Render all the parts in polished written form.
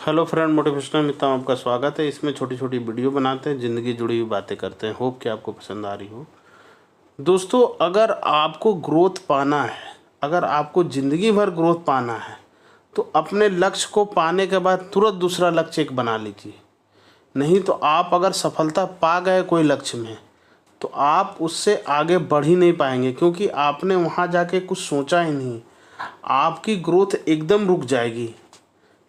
Hello friend, motivational मित्रों आपका स्वागत है। इसमें छोटी छोटी वीडियो बनाते हैं, ज़िंदगी जुड़ी हुई बातें करते हैं। होप कि आपको पसंद आ रही हो। दोस्तों, अगर आपको ग्रोथ पाना है, अगर आपको ज़िंदगी भर ग्रोथ पाना है, तो अपने लक्ष्य को पाने के बाद तुरंत दूसरा लक्ष्य एक बना लीजिए। नहीं तो आप अगर सफलता पा गए कोई लक्ष्य में, तो आप उससे आगे बढ़ ही नहीं पाएंगे, क्योंकि आपने वहाँ जाके कुछ सोचा ही नहीं। आपकी ग्रोथ एकदम रुक जाएगी,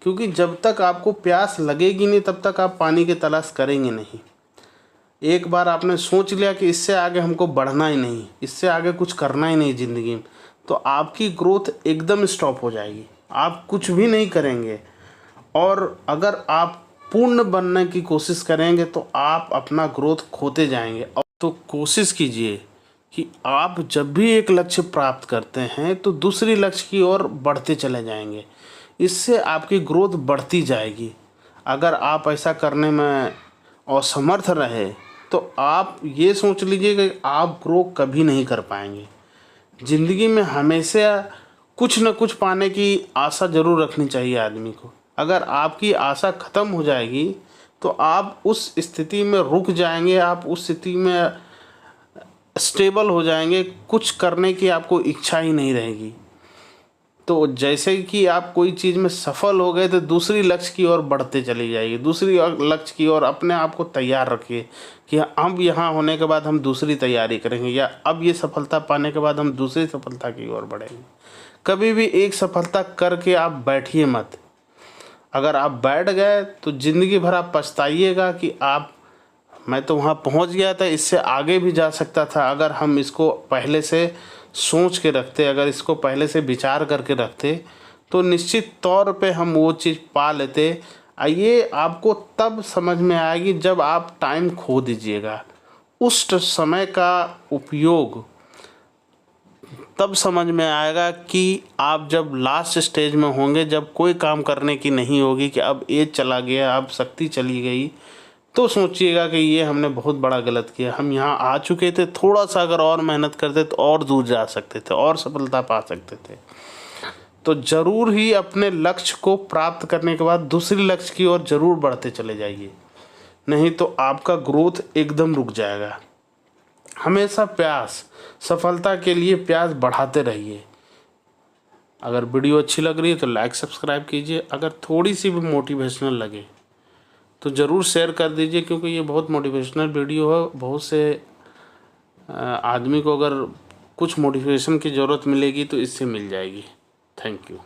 क्योंकि जब तक आपको प्यास लगेगी नहीं तब तक आप पानी की तलाश करेंगे नहीं। एक बार आपने सोच लिया कि इससे आगे हमको बढ़ना ही नहीं, इससे आगे कुछ करना ही नहीं ज़िंदगी में, तो आपकी ग्रोथ एकदम स्टॉप हो जाएगी, आप कुछ भी नहीं करेंगे। और अगर आप पूर्ण बनने की कोशिश करेंगे तो आप अपना ग्रोथ खोते जाएंगे। अब तो कोशिश कीजिए कि आप जब भी एक लक्ष्य प्राप्त करते हैं तो दूसरी लक्ष्य की ओर बढ़ते चले जाएंगे। इससे आपकी ग्रोथ बढ़ती जाएगी। अगर आप ऐसा करने में असमर्थ रहे तो आप ये सोच लीजिए कि आप ग्रो कभी नहीं कर पाएंगे। ज़िंदगी में हमेशा कुछ न कुछ पाने की आशा ज़रूर रखनी चाहिए आदमी को। अगर आपकी आशा ख़त्म हो जाएगी तो आप उस स्थिति में रुक जाएंगे, आप उस स्थिति में स्टेबल हो जाएंगे, कुछ करने की आपको इच्छा ही नहीं रहेगी। तो जैसे कि आप कोई चीज़ में सफल हो गए तो दूसरी लक्ष्य की ओर बढ़ते चली जाएगी, दूसरी लक्ष्य की ओर अपने आप को तैयार रखिए कि अब यहाँ होने के बाद हम दूसरी तैयारी करेंगे, या अब ये सफलता पाने के बाद हम दूसरी सफलता की ओर बढ़ेंगे। कभी भी एक सफलता करके आप बैठिए मत। अगर आप बैठ गए तो ज़िंदगी भर आप पछताइएगा कि मैं तो वहाँ पहुँच गया था, इससे आगे भी जा सकता था। अगर हम इसको पहले से सोच के रखते, अगर इसको पहले से विचार करके रखते, तो निश्चित तौर पे हम वो चीज़ पा लेते। ये आपको तब समझ में आएगी जब आप टाइम खो दीजिएगा। उस समय का उपयोग तब समझ में आएगा कि आप जब लास्ट स्टेज में होंगे, जब कोई काम करने की नहीं होगी, कि अब एज चला गया, अब शक्ति चली गई, तो सोचिएगा कि ये हमने बहुत बड़ा गलत किया। हम यहाँ आ चुके थे, थोड़ा सा अगर और मेहनत करते तो और दूर जा सकते थे, और सफलता पा सकते थे। तो ज़रूर ही अपने लक्ष्य को प्राप्त करने के बाद दूसरी लक्ष्य की ओर ज़रूर बढ़ते चले जाइए, नहीं तो आपका ग्रोथ एकदम रुक जाएगा। हमेशा प्यास, सफलता के लिए प्यास बढ़ाते रहिए। अगर वीडियो अच्छी लग रही है तो लाइक सब्सक्राइब कीजिए। अगर थोड़ी सी भी मोटिवेशनल लगे तो ज़रूर शेयर कर दीजिए, क्योंकि ये बहुत मोटिवेशनल वीडियो है। बहुत से आदमी को अगर कुछ मोटिवेशन की ज़रूरत मिलेगी तो इससे मिल जाएगी। Thank you.